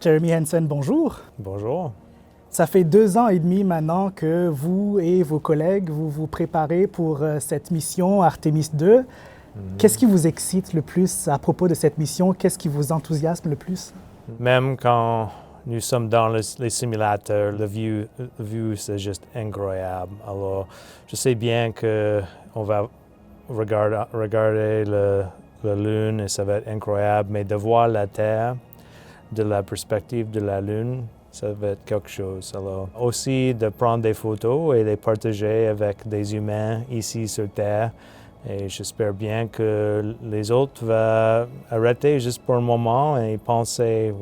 Jeremy Hansen, bonjour. Bonjour. Ça fait 2 ans et demi maintenant que vous et vos collègues, vous vous préparez pour cette mission Artemis II. Qu'est-ce qui vous excite le plus à propos de cette mission? Qu'est-ce qui vous enthousiasme le plus? Même quand nous sommes dans les simulateurs, la vue c'est juste incroyable. Alors, je sais bien qu'on va regarder la Lune et ça va être incroyable, mais de voir la Terre de la perspective de la Lune, ça va être quelque chose. Alors, aussi de prendre des photos et les partager avec des humains ici sur Terre. Et j'espère bien que les autres vont arrêter juste pour un moment et penser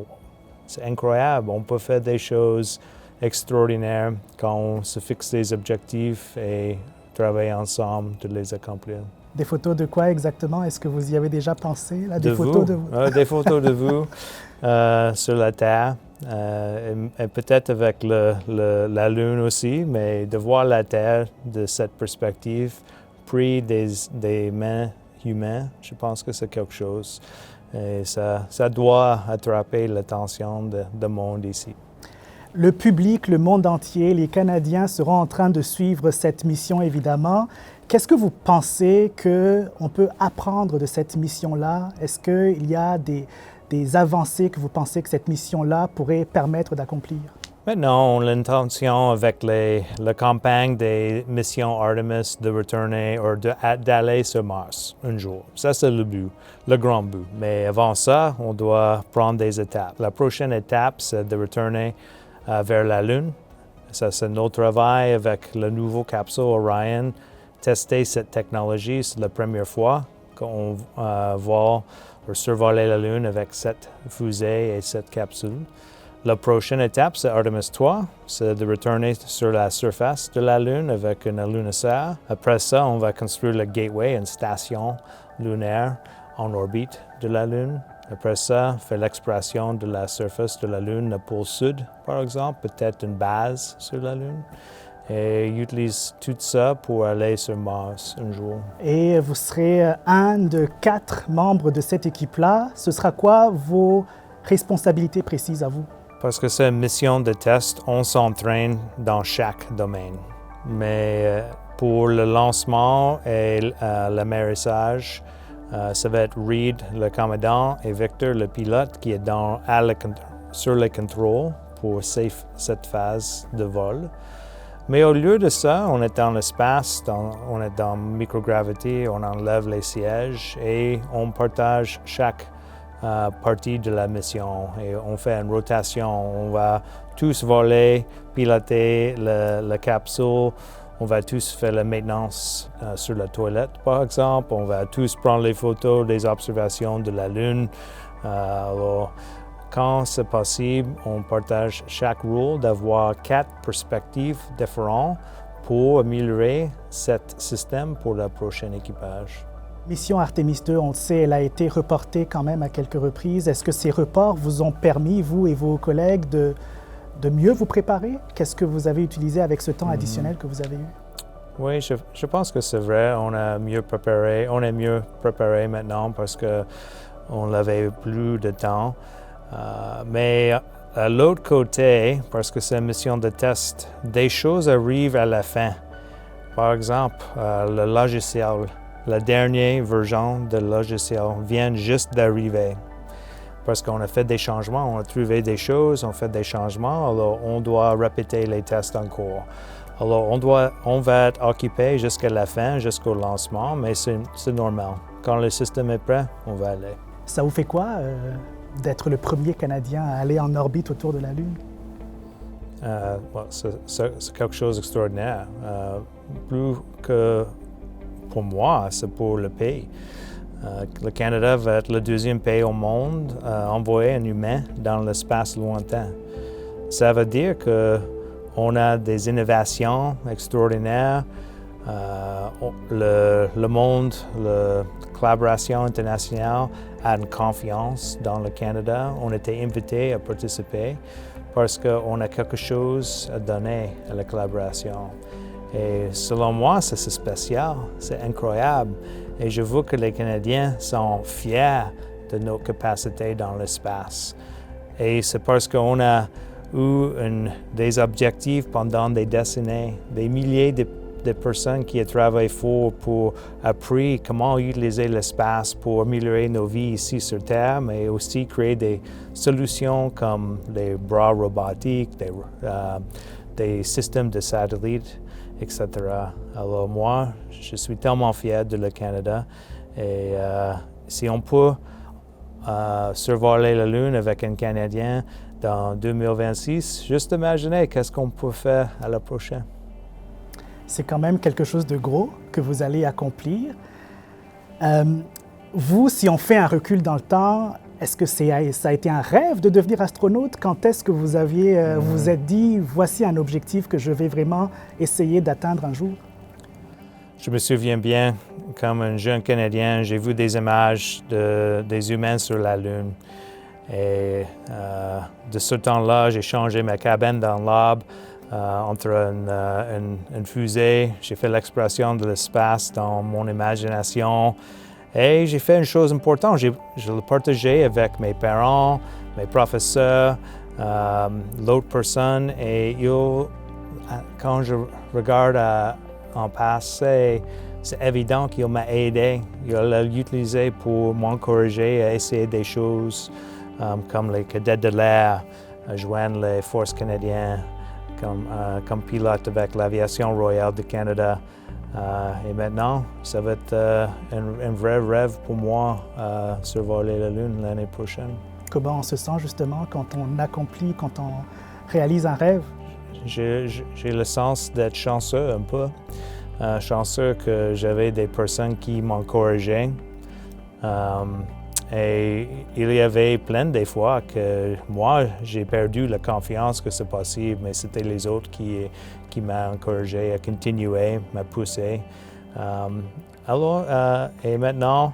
c'est incroyable, on peut faire des choses extraordinaires quand on se fixe des objectifs et travaille ensemble de les accomplir. Des photos de quoi exactement? Est-ce que vous y avez déjà pensé? Là, Des photos de vous? Des photos de vous sur la Terre. Et peut-être avec la Lune aussi, mais de voir la Terre de cette perspective, pris des mains humaines, je pense que c'est quelque chose. Et ça doit attraper l'attention du monde ici. Le public, le monde entier, les Canadiens seront en train de suivre cette mission, évidemment. Qu'est-ce que vous pensez qu'on peut apprendre de cette mission-là? Est-ce qu'il y a des avancées que vous pensez que cette mission-là pourrait permettre d'accomplir? Maintenant, on a l'intention avec la campagne des missions Artemis de retourner ou d'aller sur Mars un jour. Ça, c'est le but, le grand but. Mais avant ça, on doit prendre des étapes. La prochaine étape, c'est de retourner vers la Lune. Ça, c'est notre travail avec le nouveau capsule Orion. Tester cette technologie, c'est la première fois qu'on va survoler la Lune avec cette fusée et cette capsule. La prochaine étape, c'est Artemis II, c'est de retourner sur la surface de la Lune avec un lunaire. Après ça, on va construire le gateway, une station lunaire en orbite de la Lune. Après ça, faire l'exploration de la surface de la Lune, le pôle sud, par exemple, peut-être une base sur la Lune. Et utilise tout ça pour aller sur Mars un jour. Et vous serez un de 4 membres de cette équipe-là. Ce sera quoi vos responsabilités précises à vous? Parce que c'est une mission de test, on s'entraîne dans chaque domaine. Mais pour le lancement et l'amérissage, ça va être Reed, le commandant, et Victor, le pilote, qui est sur les contrôles pour cette phase de vol. Mais au lieu de ça, on est dans l'espace, on est dans microgravité, on enlève les sièges et on partage chaque partie de la mission et on fait une rotation. On va tous voler, piloter la capsule, on va tous faire la maintenance sur la toilette par exemple, on va tous prendre les photos des observations de la Lune. Alors, quand c'est possible, on partage chaque rôle d'avoir 4 perspectives différentes pour améliorer ce système pour le prochain équipage. Mission Artemis II, on le sait, elle a été reportée quand même à quelques reprises. Est-ce que ces reports vous ont permis, vous et vos collègues, de mieux vous préparer? Qu'est-ce que vous avez utilisé avec ce temps additionnel que vous avez eu? Oui, je pense que c'est vrai. On est mieux préparé maintenant parce qu'on n'avait plus de temps. Mais à l'autre côté, parce que c'est une mission de test, des choses arrivent à la fin. Par exemple, le logiciel, la dernière version du logiciel vient juste d'arriver. Parce qu'on a fait des changements, on a trouvé des choses, on fait des changements, alors on doit répéter les tests encore. Alors on va être occupé jusqu'à la fin, jusqu'au lancement, mais c'est normal. Quand le système est prêt, on va aller. Ça vous fait quoi d'être le premier Canadien à aller en orbite autour de la Lune? C'est quelque chose d'extraordinaire. Plus que pour moi, c'est pour le pays. Le Canada va être le 2e pays au monde à envoyer un humain dans l'espace lointain. Ça veut dire qu'on a des innovations extraordinaires. Le monde, la collaboration internationale a une confiance dans le Canada. On a été invités à participer parce qu'on a quelque chose à donner à la collaboration. Et selon moi, c'est spécial, c'est incroyable. Et je vois que les Canadiens sont fiers de notre capacité dans l'espace. Et c'est parce qu'on a eu des objectifs pendant des décennies, des milliers de personnes qui ont travaillé fort pour apprendre comment utiliser l'espace pour améliorer nos vies ici sur Terre, mais aussi créer des solutions comme les bras robotiques, des systèmes de satellites, etc. Alors moi, je suis tellement fier de le Canada et si on peut survoler la Lune avec un Canadien dans 2026, juste imaginez qu'est-ce qu'on peut faire à la prochaine. C'est quand même quelque chose de gros que vous allez accomplir. Vous, si on fait un recul dans le temps, est-ce que ça a été un rêve de devenir astronaute? Quand est-ce que vous vous êtes dit, voici un objectif que je vais vraiment essayer d'atteindre un jour? Je me souviens bien, comme un jeune Canadien, j'ai vu des images des humains sur la Lune. Et de ce temps-là, j'ai changé ma cabine dans l'arbre entre une fusée. J'ai fait l'exploration de l'espace dans mon imagination. Et j'ai fait une chose importante, je l'ai partagé avec mes parents, mes professeurs, l'autre personne. Et quand je regarde en passé, c'est évident qu'il m'a aidé. Il l'a utilisé pour m'encourager à essayer des choses comme les cadets de l'air, joindre les forces canadiennes, comme pilote avec l'Aviation royale du Canada. Et maintenant, ça va être un vrai rêve pour moi, survoler la Lune l'année prochaine. Comment on se sent justement quand on accomplit, quand on réalise un rêve? J'ai le sens d'être chanceux un peu. Chanceux que j'avais des personnes qui m'encourageaient. Et il y avait plein des fois que moi, j'ai perdu la confiance que c'est possible, mais c'était les autres qui m'ont encouragé à continuer, m'a poussé. Et maintenant,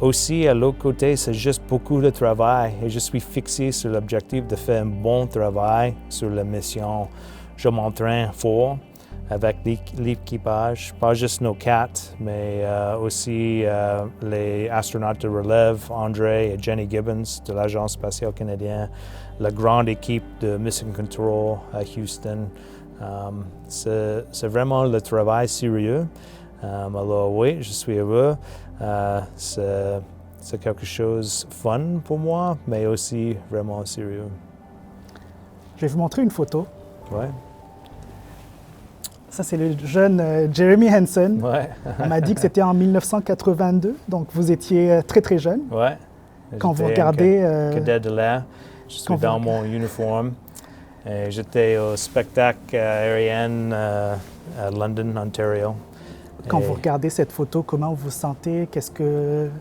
aussi, à l'autre côté, c'est juste beaucoup de travail et je suis fixé sur l'objectif de faire un bon travail sur la mission. Je m'entraîne fort avec l'équipage, pas juste nos quatre, mais aussi les astronautes de relève, André et Jenny Gibbons de l'Agence spatiale canadienne, la grande équipe de Mission Control à Houston. C'est vraiment le travail sérieux. Alors oui, je suis heureux. C'est quelque chose de fun pour moi, mais aussi vraiment sérieux. Je vais vous montrer une photo. Ouais. Ça, c'est le jeune Jeremy Hansen. Ouais. On m'a dit que c'était en 1982, donc vous étiez très, très jeune. Ouais. Quand vous regardez... cadet de l'air, je suis dans mon uniforme. Et j'étais au spectacle aérien à London, Ontario. Quand vous regardez cette photo, comment vous vous sentez? Qu'est-ce que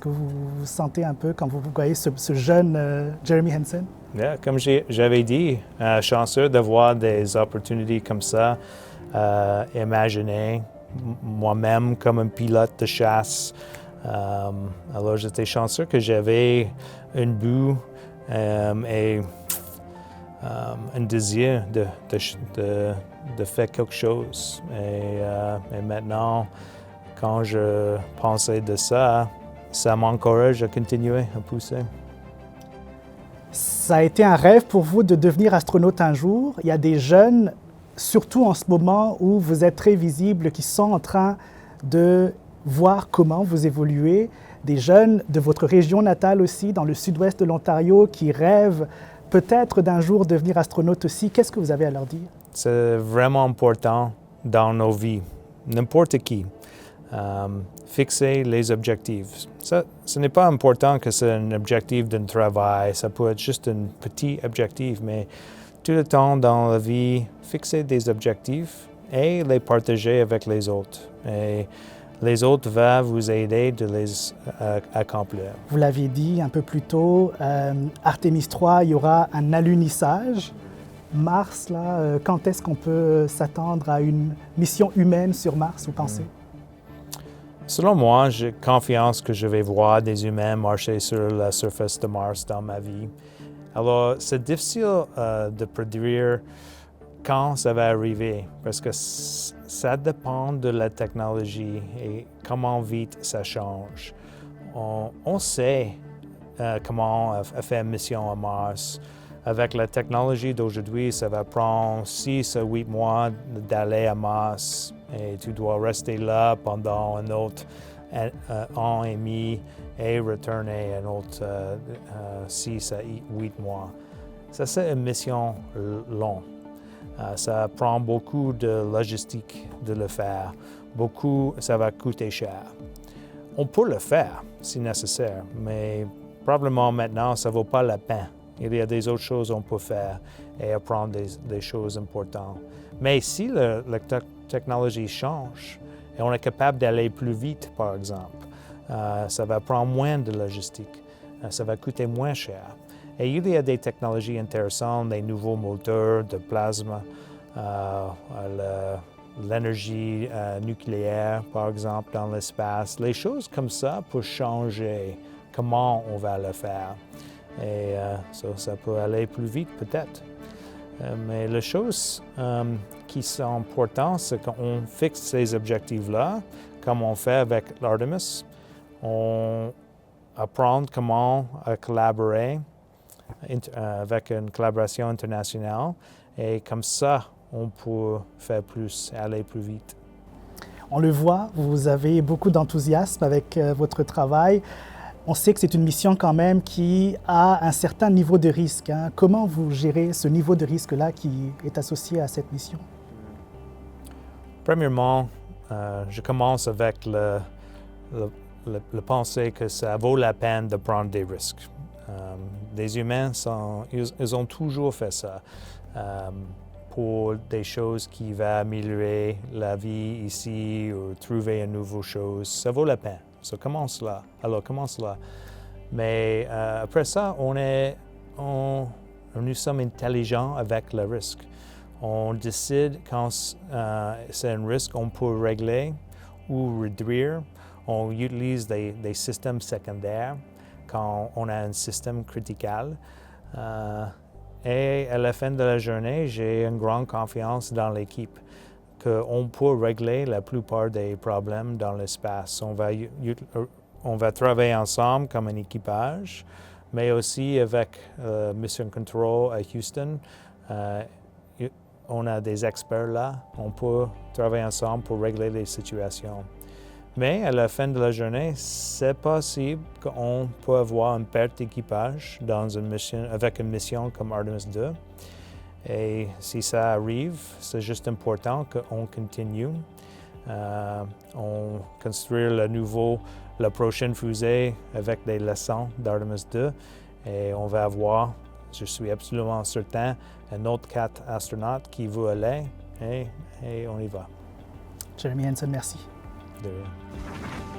vous sentez un peu quand vous voyez ce jeune Jeremy Hansen? Yeah, comme j'avais dit, chanceux d'avoir des opportunités comme ça, imaginer moi-même comme un pilote de chasse. Alors j'étais chanceux que j'avais un but et un désir de faire quelque chose. Et maintenant, quand je pensais de ça, ça m'encourage à continuer à pousser. Ça a été un rêve pour vous de devenir astronaute un jour. Il y a des jeunes, surtout en ce moment où vous êtes très visible, qui sont en train de voir comment vous évoluez. Des jeunes de votre région natale aussi, dans le sud-ouest de l'Ontario, qui rêvent peut-être d'un jour devenir astronaute aussi. Qu'est-ce que vous avez à leur dire? C'est vraiment important dans nos vies, n'importe qui. Fixer les objectifs. Ça, ce n'est pas important que c'est un objectif d'un travail, ça peut être juste un petit objectif, mais tout le temps dans la vie, fixer des objectifs et les partager avec les autres. Et les autres vont vous aider de les accomplir. Vous l'aviez dit un peu plus tôt, Artemis III, il y aura un alunissage. Mars, là, quand est-ce qu'on peut s'attendre à une mission humaine sur Mars, vous pensez? Selon moi, j'ai confiance que je vais voir des humains marcher sur la surface de Mars dans ma vie. Alors, c'est difficile de prédire quand ça va arriver parce que ça dépend de la technologie et comment vite ça change. On sait comment faire une mission à Mars. Avec la technologie d'aujourd'hui, ça va prendre 6 à 8 mois d'aller à Mars et tu dois rester là pendant un autre an et demi et retourner un autre 6 à 8 mois. Ça, c'est une mission longue. Ça prend beaucoup de logistique de le faire. Ça va coûter cher. On peut le faire si nécessaire, mais probablement maintenant, ça ne vaut pas la peine. Il y a des autres choses qu'on peut faire et apprendre des choses importantes. Mais si la technologie change et on est capable d'aller plus vite, par exemple, ça va prendre moins de logistique, ça va coûter moins cher. Et il y a des technologies intéressantes, des nouveaux moteurs de plasma, l'énergie nucléaire, par exemple, dans l'espace. Les choses comme ça peuvent changer comment on va le faire. Et ça peut aller plus vite peut-être. Mais les choses qui sont importantes, c'est qu'on fixe ces objectifs-là, comme on fait avec l'Artemis. On apprend comment collaborer avec une collaboration internationale. Et comme ça, on peut faire plus, aller plus vite. On le voit, vous avez beaucoup d'enthousiasme avec votre travail. On sait que c'est une mission quand même qui a un certain niveau de risque. Hein. Comment vous gérez ce niveau de risque-là qui est associé à cette mission? Premièrement, je commence avec le penser que ça vaut la peine de prendre des risques. Les humains, ils ont toujours fait ça pour des choses qui vont améliorer la vie ici ou trouver une nouvelle chose. Ça vaut la peine. Ça commence là. Alors, commence là. Mais après ça, nous sommes intelligents avec le risque. On décide quand c'est un risque, on peut régler ou réduire. On utilise des systèmes secondaires quand on a un système critical. Et à la fin de la journée, j'ai une grande confiance dans l'équipe qu'on peut régler la plupart des problèmes dans l'espace. On va travailler ensemble comme un équipage, mais aussi avec Mission Control à Houston. On a des experts là. On peut travailler ensemble pour régler les situations. Mais à la fin de la journée, c'est possible qu'on peut avoir une perte d'équipage avec une mission comme Artemis II. Et si ça arrive, c'est juste important qu'on continue. On construit la prochaine fusée avec des leçons d'Artemis II. Et on va avoir, je suis absolument certain, un autre 4 astronautes qui vont aller. Et on y va. Jeremy Hansen, merci. De rien.